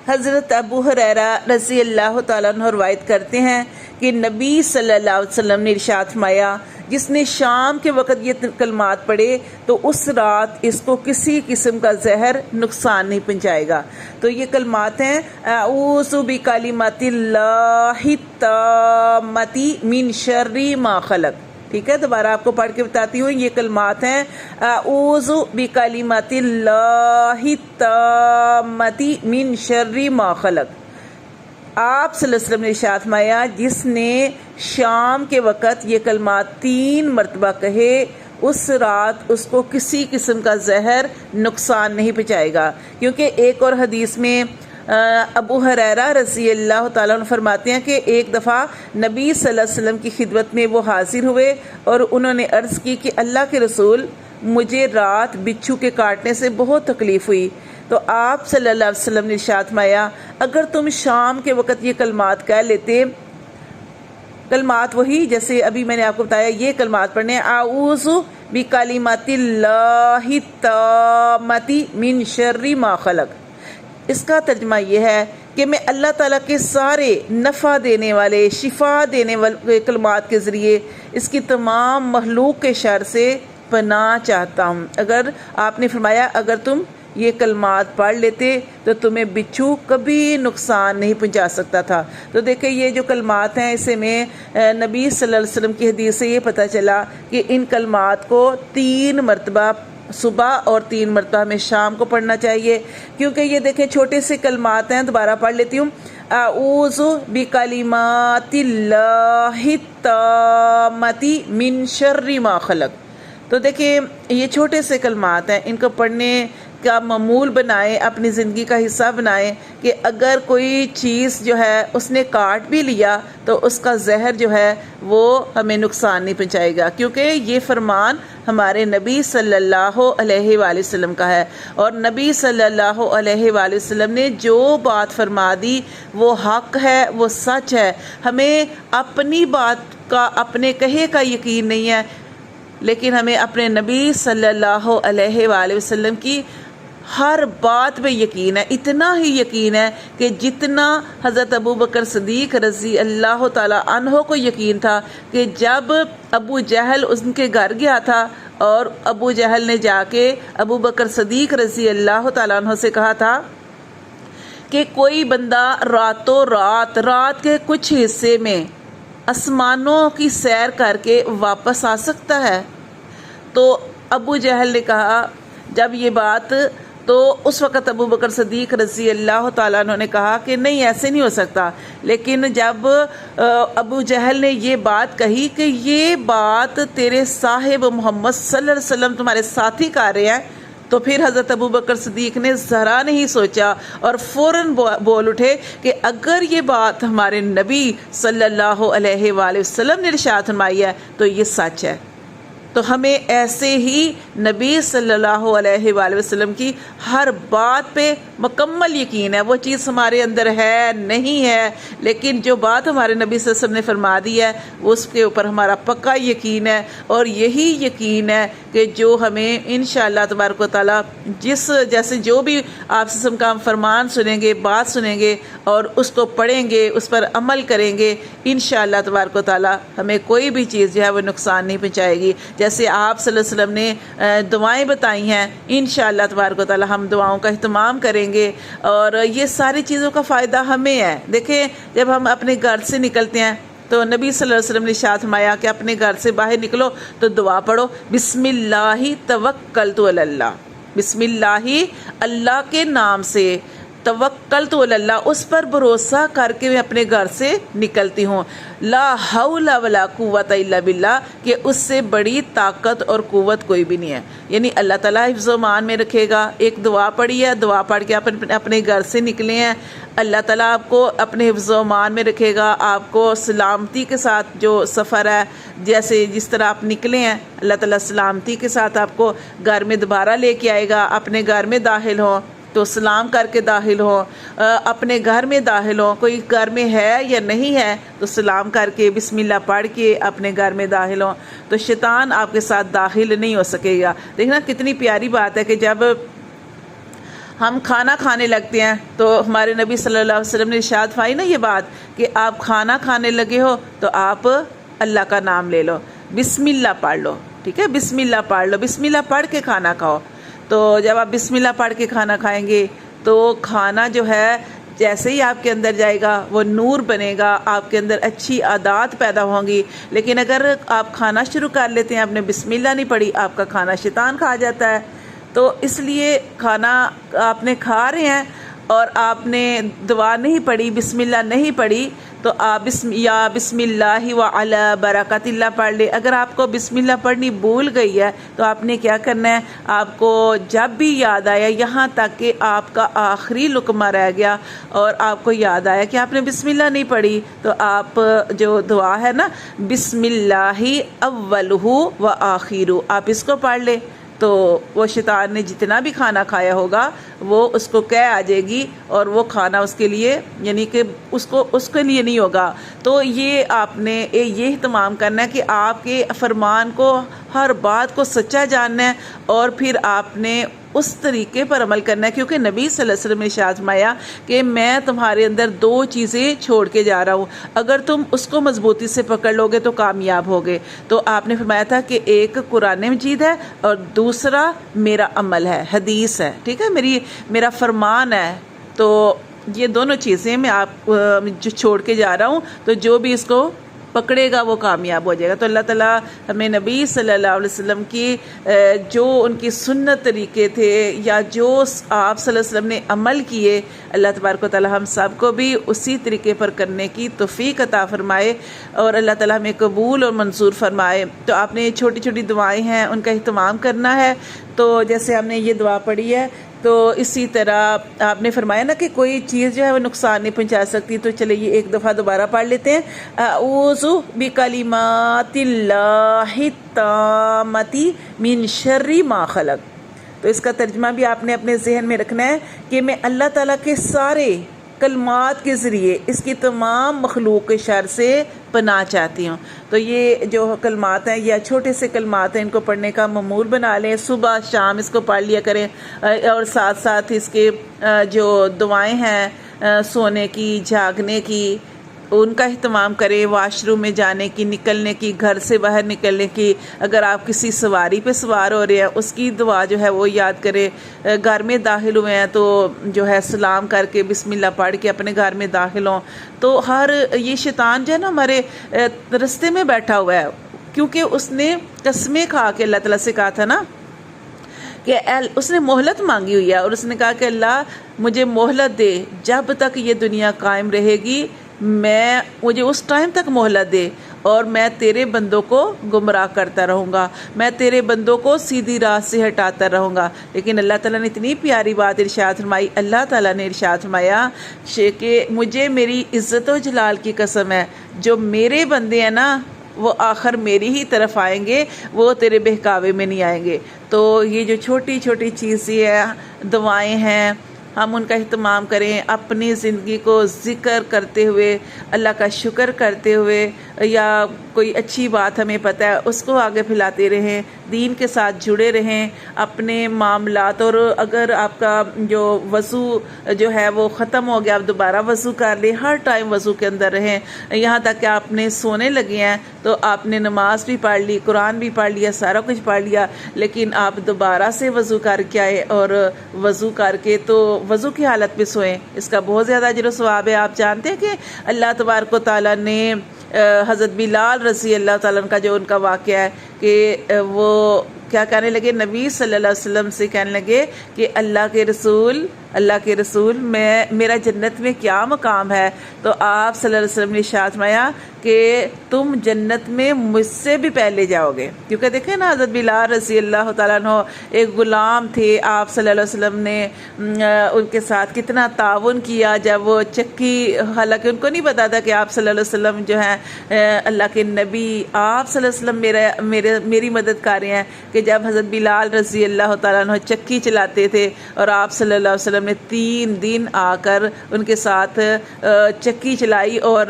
حضرت ابو ہریرہ رضی اللہ تعالیٰ عنہ روایت کرتے ہیں کہ نبی صلی اللہ علیہ وسلم نے ارشاد فرمایا، جس نے شام کے وقت یہ کلمات پڑھے تو اس رات اس کو کسی قسم کا زہر نقصان نہیں پہنچائے گا۔ تو یہ کلمات ہیں اعوذ بکلمات اللہ التامۃ من شر ما خلق۔ ٹھیک ہے، دوبارہ آپ کو پڑھ کے بتاتی ہوں، یہ کلمات ہیں اعوذ بکلمات اللہ التامۃ من شر ما خلق۔ آپ صلی اللہ علیہ وسلم نے ارشاد فرمایا، جس نے شام کے وقت یہ کلمات 3 مرتبہ کہے اس رات اس کو کسی قسم کا زہر نقصان نہیں پہنچائے گا۔ کیونکہ ایک اور حدیث میں ابو ہریرہ رضی اللہ تعالیٰ عنہ فرماتے ہیں کہ ایک دفعہ نبی صلی اللہ علیہ وسلم کی خدمت میں وہ حاضر ہوئے اور انہوں نے عرض کی کہ اللہ کے رسول، مجھے رات بچھو کے کاٹنے سے بہت تکلیف ہوئی۔ تو آپ صلی اللہ علیہ وسلم نے ارشاد فرمایا، اگر تم شام کے وقت یہ کلمات کہہ لیتے، کلمات وہی جیسے ابھی میں نے آپ کو بتایا، یہ کلمات پڑھنے اعوذ بکلمات اللہ التامۃ من شر ما خلق۔ اس کا ترجمہ یہ ہے کہ میں اللہ تعالیٰ کے سارے نفع دینے والے، شفا دینے والے کلمات کے ذریعے اس کی تمام مخلوق کے شر سے پناہ چاہتا ہوں۔ اگر آپ نے فرمایا اگر تم یہ کلمات پڑھ لیتے تو تمہیں بچھو کبھی نقصان نہیں پہنچا سکتا تھا۔ تو دیکھیں یہ جو کلمات ہیں، اسے میں نبی صلی اللہ علیہ وسلم کی حدیث سے یہ پتہ چلا کہ ان کلمات کو 3 مرتبہ صبح اور 3 مرتبہ ہمیں شام کو پڑھنا چاہیے۔ کیونکہ یہ دیکھیں چھوٹے سے کلمات ہیں، دوبارہ پڑھ لیتی ہوں، اعوذ بکلمات اللہ التامۃ من شر ما خلق۔ تو دیکھیں یہ چھوٹے سے کلمات ہیں، ان کو پڑھنے کا معمول بنائیں، اپنی زندگی کا حصہ بنائیں کہ اگر کوئی چیز جو ہے اس نے کاٹ بھی لیا تو اس کا زہر جو ہے وہ ہمیں نقصان نہیں پہنچائے گا، کیونکہ یہ فرمان ہمارے نبی صلی اللہ علیہ وآلہ وسلم کا ہے، اور نبی صلی اللہ علیہ وآلہ وسلم نے جو بات فرما دی وہ حق ہے، وہ سچ ہے۔ ہمیں اپنی بات کا، اپنے کہے کا یقین نہیں ہے، لیکن ہمیں اپنے نبی صلی اللہ علیہ وآلہ وسلم کی ہر بات پہ یقین ہے۔ اتنا ہی یقین ہے کہ جتنا حضرت ابو بکر صدیق رضی اللہ تعالی عنہ کو یقین تھا کہ جب ابو جہل ان کے گھر گیا تھا اور ابو جہل نے جا کے ابو بکر صدیق رضی اللہ تعالی عنہ سے کہا تھا کہ کوئی بندہ رات کے کچھ حصے میں آسمانوں کی سیر کر کے واپس آ سکتا ہے، تو ابو جہل نے کہا جب یہ بات، تو اس وقت ابو بکر صدیق رضی اللہ تعالیٰ عنہ نے کہا کہ نہیں، ایسے نہیں ہو سکتا۔ لیکن جب ابو جہل نے یہ بات کہی کہ یہ بات تیرے صاحب محمد صلی اللہ علیہ وسلم تمہارے ساتھی کر رہے ہیں، تو پھر حضرت ابو بکر صدیق نے ذرا نہیں سوچا اور فوراً بول اٹھے کہ اگر یہ بات ہمارے نبی صلی اللہ علیہ وآلہ وسلم نے ارشاد فرمائی ہے تو یہ سچ ہے۔ تو ہمیں ایسے ہی نبی صلی اللہ علیہ وآلہ وسلم کی ہر بات پہ مکمل یقین ہے۔ وہ چیز ہمارے اندر ہے نہیں ہے، لیکن جو بات ہمارے نبی صلی اللہ علیہ وسلم نے فرما دی ہے اس کے اوپر ہمارا پکا یقین ہے، اور یہی یقین ہے کہ جو ہمیں انشاءاللہ تبارک و تعالیٰ جیسے جو بھی آپ سے کا ہم فرمان سنیں گے، بات سنیں گے اور اس کو پڑھیں گے، اس پر عمل کریں گے، انشاءاللہ تبارک و تعالیٰ ہمیں کوئی بھی چیز جو ہے وہ نقصان نہیں پہنچائے گی۔ جیسے آپ صلی اللہ علیہ وسلم نے دعائیں بتائی ہیں، انشاءاللہ تبارک و تعالیٰ ہم دعاؤں کا اہتمام کریں گے، اور یہ ساری چیزوں کا فائدہ ہمیں ہے۔ دیکھیں جب ہم اپنے گھر سے نکلتے ہیں تو نبی صلی اللہ علیہ وسلم نے ارشاد فرمایا کہ اپنے گھر سے باہر نکلو تو دعا پڑھو، بسم اللہ توکلت علی اللہ، بسم اللہ، اللہ کے نام سے، توکلت علی اللہ، اس پر بھروسہ کر کے میں اپنے گھر سے نکلتی ہوں، لا حول ولا قوت الا باللہ، کہ اس سے بڑی طاقت اور قوت کوئی بھی نہیں ہے۔ یعنی اللہ تعالیٰ حفظ و امان میں رکھے گا۔ ایک دعا پڑھی ہے، دعا پڑھ کے اپنے گھر سے نکلے ہیں، اللہ تعالیٰ آپ کو اپنے حفظ و امان میں رکھے گا، آپ کو سلامتی کے ساتھ جو سفر ہے، جس طرح آپ نکلے ہیں، اللہ تعالیٰ سلامتی کے ساتھ آپ کو گھر میں دوبارہ لے کے آئے گا۔ اپنے گھر میں داخل ہوں تو سلام کر کے داخل ہوں، اپنے گھر میں داخل ہوں، کوئی گھر میں ہے یا نہیں ہے تو سلام کر کے بسم اللہ پڑھ کے اپنے گھر میں داخل ہوں، تو شیطان آپ کے ساتھ داخل نہیں ہو سکے گا۔ دیکھنا کتنی پیاری بات ہے کہ جب ہم کھانا کھانے لگتے ہیں تو ہمارے نبی صلی اللہ علیہ وسلم نے ارشاد فرمائی نا یہ بات کہ آپ کھانا کھانے لگے ہو تو آپ اللہ کا نام لے لو، بسم اللہ پڑھ لو، ٹھیک ہے، بسم اللہ پڑھ لو، بسم اللہ پڑھ کے کھانا کھاؤ۔ تو جب آپ بسم اللہ پڑھ کے کھانا کھائیں گے تو کھانا جو ہے جیسے ہی آپ کے اندر جائے گا وہ نور بنے گا، آپ کے اندر اچھی عادات پیدا ہوں گی۔ لیکن اگر آپ کھانا شروع کر لیتے ہیں، آپ نے بسم اللہ نہیں پڑھی، آپ کا کھانا شیطان کھا جاتا ہے۔ تو اس لیے کھانا آپ نے کھا رہے ہیں اور آپ نے دعا نہیں پڑھی، بسم اللہ نہیں پڑھی، تو آپ بسم اللہ وعلی برکت اللہ پڑھ لے۔ اگر آپ کو بسم اللہ پڑھنی بھول گئی ہے تو آپ نے کیا کرنا ہے، آپ کو جب بھی یاد آیا، یہاں تک کہ آپ کا آخری لقمہ رہ گیا اور آپ کو یاد آیا کہ آپ نے بسم اللہ نہیں پڑھی، تو آپ جو دعا ہے نا، بسم اللہ اولہ و آخرہ، آپ اس کو پڑھ لے، تو وہ شیطان نے جتنا بھی کھانا کھایا ہوگا وہ اس کو کہہ آ جائے گی اور وہ کھانا اس کے لیے، یعنی کہ اس کے لیے نہیں ہوگا۔ تو یہ آپ نے یہ اہتمام کرنا ہے کہ آپ کے فرمان کو، ہر بات کو سچا جاننا ہے اور پھر آپ نے اس طریقے پر عمل کرنا ہے، کیونکہ نبی صلی اللہ علیہ وسلم نے ارشاد فرمایا کہ میں تمہارے اندر 2 چیزیں چھوڑ کے جا رہا ہوں، اگر تم اس کو مضبوطی سے پکڑ لو گے تو کامیاب ہوگے۔ تو آپ نے فرمایا تھا کہ ایک قرآن مجید ہے اور دوسرا میرا عمل ہے، حدیث ہے، ٹھیک ہے، میرا فرمان ہے۔ تو یہ دونوں چیزیں میں آپ جو چھوڑ کے جا رہا ہوں، تو جو بھی اس کو پکڑے گا وہ کامیاب ہو جائے گا۔ تو اللہ تعالیٰ ہمیں نبی صلی اللہ علیہ وسلم کی جو ان کی سنت طریقے تھے یا جو آپ صلی اللہ علیہ وسلم نے عمل کیے، اللہ تبارک و تعالیٰ ہم سب کو بھی اسی طریقے پر کرنے کی توفیق عطا فرمائے اور اللہ تعالیٰ ہمیں قبول اور منظور فرمائے۔ تو آپ نے چھوٹی چھوٹی دعائیں ہیں ان کا اہتمام کرنا ہے۔ تو جیسے ہم نے یہ دعا پڑھی ہے تو اسی طرح آپ نے فرمایا نا کہ کوئی چیز جو ہے وہ نقصان نہیں پہنچا سکتی، تو چلے یہ ایک دفعہ دوبارہ پڑھ لیتے ہیں، اعوذ بکلمات اللہ التامۃ من شر ما خلق۔ تو اس کا ترجمہ بھی آپ نے اپنے ذہن میں رکھنا ہے کہ میں اللہ تعالیٰ کے سارے کلمات کے ذریعے اس کی تمام مخلوق کے شر سے پناہ چاہتی ہوں۔ تو یہ جو کلمات ہیں یا چھوٹے سے کلمات ہیں، ان کو پڑھنے کا معمول بنا لیں، صبح شام اس کو پڑھ لیا کریں، اور ساتھ ساتھ اس کے جو دعائیں ہیں سونے کی، جاگنے کی، ان کا اہتمام کریں، واش روم میں جانے کی، نکلنے کی، گھر سے باہر نکلنے کی، اگر آپ کسی سواری پہ سوار ہو رہے ہیں اس کی دعا جو ہے وہ یاد کریں، گھر میں داخل ہوئے ہیں تو جو ہے سلام کر کے بسم اللہ پڑھ کے اپنے گھر میں داخل ہوں۔ تو یہ شیطان جو ہے نا ہمارے رستے میں بیٹھا ہوا ہے، کیونکہ اس نے قسمیں کھا کے اللہ تعالیٰ سے کہا تھا نا کہ اس نے مہلت مانگی ہوئی ہے، اور اس نے کہا کہ اللہ مجھے مہلت دے، جب تک یہ دنیا قائم رہے گی مجھے اس ٹائم تک مہلت دے اور میں تیرے بندوں کو گمراہ کرتا رہوں گا، میں تیرے بندوں کو سیدھی راہ سے ہٹاتا رہوں گا۔ لیکن اللہ تعالیٰ نے اتنی پیاری بات ارشاد فرمائی، اللہ تعالیٰ نے ارشاد فرمایا کہ مجھے میری عزت و جلال کی قسم ہے، جو میرے بندے ہیں نا وہ آخر میری ہی طرف آئیں گے، وہ تیرے بہکاوے میں نہیں آئیں گے۔ تو یہ جو چھوٹی چھوٹی چیزیں ہیں، دعائیں ہیں، ہم ان کا اہتمام کریں، اپنی زندگی کو ذکر کرتے ہوئے، اللہ کا شکر کرتے ہوئے، یا کوئی اچھی بات ہمیں پتہ ہے اس کو آگے پھیلاتے رہیں، دین کے ساتھ جڑے رہیں، اپنے معاملات، اور اگر آپ کا جو وضو جو ہے وہ ختم ہو گیا، آپ دوبارہ وضو کر لیں، ہر ٹائم وضو کے اندر رہیں، یہاں تک کہ آپ نے سونے لگے ہیں تو آپ نے نماز بھی پڑھ لی، قرآن بھی پڑھ لیا، سارا کچھ پڑھ لیا، لیکن آپ دوبارہ سے وضو کر کے آئے، اور وضو کر کے تو وضو کی حالت میں سوئیں، اس کا بہت زیادہ اجر و ثواب ہے۔ آپ جانتے ہیں کہ اللہ تبارک و تعالیٰ نے حضرت بلال رضی اللہ تعالیٰ عنہ کا جو ان کا واقعہ ہے کہ وہ کیا کہنے لگے، نبی صلی اللہ علیہ وسلم سے کہنے لگے کہ اللہ کے رسول میرا جنت میں کیا مقام ہے؟ تو آپ صلی اللہ علیہ وسلم نے ارشاد فرمایا کہ تم جنت میں مجھ سے بھی پہلے جاؤ گے، کیونکہ دیکھیں نا حضرت بلال رضی اللہ تعالیٰ عنہ ایک غلام تھے، آپ صلی اللہ علیہ وسلم نے ان کے ساتھ کتنا تعاون کیا جب وہ چکی، حالانکہ ان کو نہیں پتا تھا کہ آپ صلی اللہ علیہ وسلم جو ہیں اللہ کے نبی، آپ صلی اللہ علیہ وسلم میری مدد کر رہے ہیں، کہ جب حضرت بلال رضی اللہ تعالیٰ عنہ چکی چلاتے تھے اور آپ صلی اللہ علیہ وسلم نے 3 دن آ کر ان کے ساتھ چکی چلائی، اور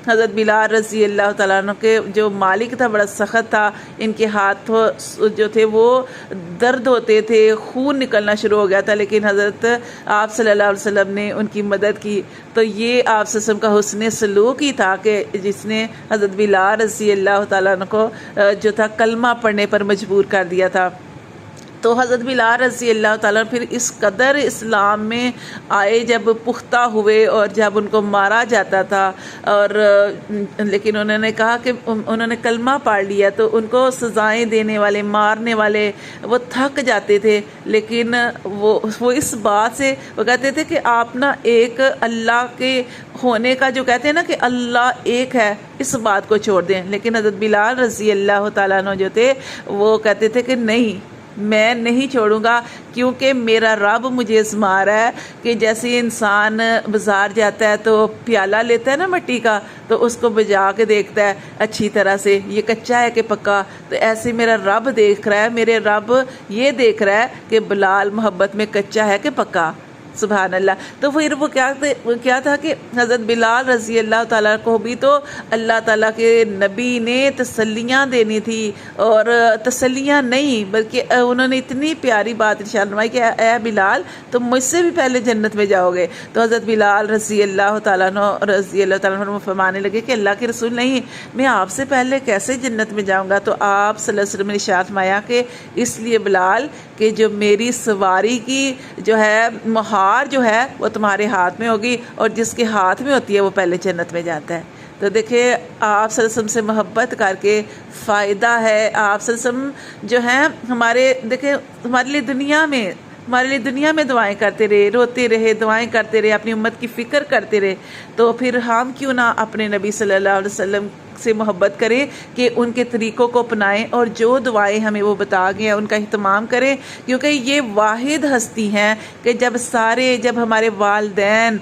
حضرت بلال رضی اللہ تعالیٰ عنہ کے جو مالک تھا بڑا سخت تھا، ان کے ہاتھ جو تھے وہ درد ہوتے تھے، خون نکلنا شروع ہو گیا تھا، لیکن حضرت آپ صلی اللہ علیہ وسلم نے ان کی مدد کی۔ تو یہ آپ صلی اللہ علیہ وسلم کا حسن سلوک ہی تھا کہ جس نے حضرت بلال رضی اللہ تعالیٰ عنہ کو جو تھا کلمہ پڑھنے پر مجبور کر دیا تھا۔ تو حضرت بلال رضی اللہ تعالیٰ پھر اس قدر اسلام میں آئے، جب پختہ ہوئے اور جب ان کو مارا جاتا تھا، اور لیکن انہوں نے کہا کہ انہوں نے کلمہ پڑھ لیا، تو ان کو سزائیں دینے والے، مارنے والے وہ تھک جاتے تھے، لیکن وہ اس بات سے وہ کہتے تھے کہ آپ نا ایک اللہ کے ہونے کا جو کہتے ہیں نا کہ اللہ ایک ہے، اس بات کو چھوڑ دیں۔ لیکن حضرت بلال رضی اللہ تعالیٰ عنہ جو تھے وہ کہتے تھے کہ نہیں، میں نہیں چھوڑوں گا، کیونکہ میرا رب مجھے آزما رہا ہے کہ جیسے انسان بازار جاتا ہے تو پیالہ لیتا ہے نا مٹی کا، تو اس کو بجا کے دیکھتا ہے اچھی طرح سے یہ کچا ہے کہ پکا، تو ایسے میرا رب دیکھ رہا ہے، میرے رب یہ دیکھ رہا ہے کہ بلال محبت میں کچا ہے کہ پکا۔ سبحان اللہ۔ تو پھر وہ کیا تھا کہ حضرت بلال رضی اللہ تعالیٰ کو بھی تو اللہ تعالیٰ کے نبی نے تسلیاں دینی تھی، اور تسلیاں نہیں بلکہ انہوں نے اتنی پیاری بات ارشاد فرمائی کہ اے بلال تم مجھ سے بھی پہلے جنت میں جاؤ گے۔ تو حضرت بلال رضی اللہ تعالیٰ عنہ فرمانے لگے کہ اللہ کے رسول نہیں، میں آپ سے پہلے کیسے جنت میں جاؤں گا؟ تو آپ صلی اللہ علیہ وسلم نے ارشاد فرمایا کہ اس لیے بلال کہ جو میری سواری کی جو ہے مہار جو ہے وہ تمہارے ہاتھ میں ہوگی، اور جس کے ہاتھ میں ہوتی ہے وہ پہلے جنت میں جاتا ہے۔ تو دیکھیں آپ صلی اللہ علیہ وسلم سے محبت کر کے فائدہ ہے۔ آپ صلی اللہ علیہ وسلم جو ہیں ہمارے لیے دنیا میں دعائیں کرتے رہے، روتے رہے، دعائیں کرتے رہے، اپنی امت کی فکر کرتے رہے، تو پھر ہم کیوں نہ اپنے نبی صلی اللہ علیہ وسلم سے محبت کریں کہ ان کے طریقوں کو اپنائیں، اور جو دعائیں ہمیں وہ بتا گئے ہیں ان کا اہتمام کریں، کیونکہ یہ واحد ہستی ہیں کہ جب ہمارے والدین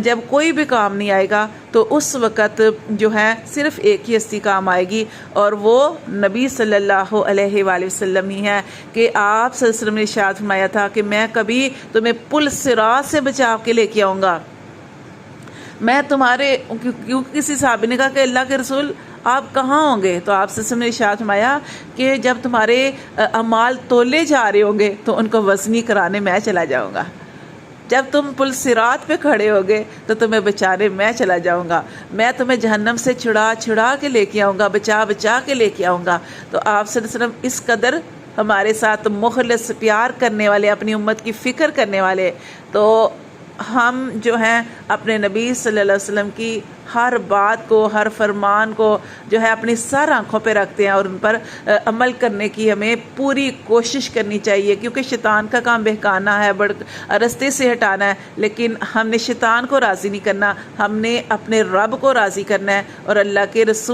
جب کوئی بھی کام نہیں آئے گا تو اس وقت جو ہے صرف ایک ہی ہستی کام آئے گی، اور وہ نبی صلی اللہ علیہ وآلہ وسلم ہی ہے۔ کہ آپ صلی اللہ علیہ وسلم نے ارشاد فرمایا تھا کہ میں کبھی تمہیں پل صراط سے بچا کے لے کے آؤں گا، میں تمہارے کیوں کسی صحابی نے کہا کہ اللہ کے رسول آپ کہاں ہوں گے؟ تو آپ سے نے ارشاد فرمایا کہ جب تمہارے اعمال تولے جا رہے ہوں گے تو ان کو وزنی کرانے میں چلا جاؤں گا، جب تم پل صراط پہ کھڑے ہوگے تو تمہیں بچانے میں چلا جاؤں گا، میں تمہیں جہنم سے چھڑا کے لے کے آؤں گا، بچا کے لے کے آؤں گا۔ تو آپ صلی اللہ علیہ وسلم اس قدر ہمارے ساتھ مخلص، پیار کرنے والے، اپنی امت کی فکر کرنے والے، تو ہم جو ہیں اپنے نبی صلی اللہ علیہ وسلم کی ہر بات کو، ہر فرمان کو جو ہے اپنی سر آنکھوں پہ رکھتے ہیں، اور ان پر عمل کرنے کی ہمیں پوری کوشش کرنی چاہیے، کیونکہ شیطان کا کام بہکانا ہے، رستے سے ہٹانا ہے، لیکن ہم نے شیطان کو راضی نہیں کرنا، ہم نے اپنے رب کو راضی کرنا ہے، اور اللہ کے رسول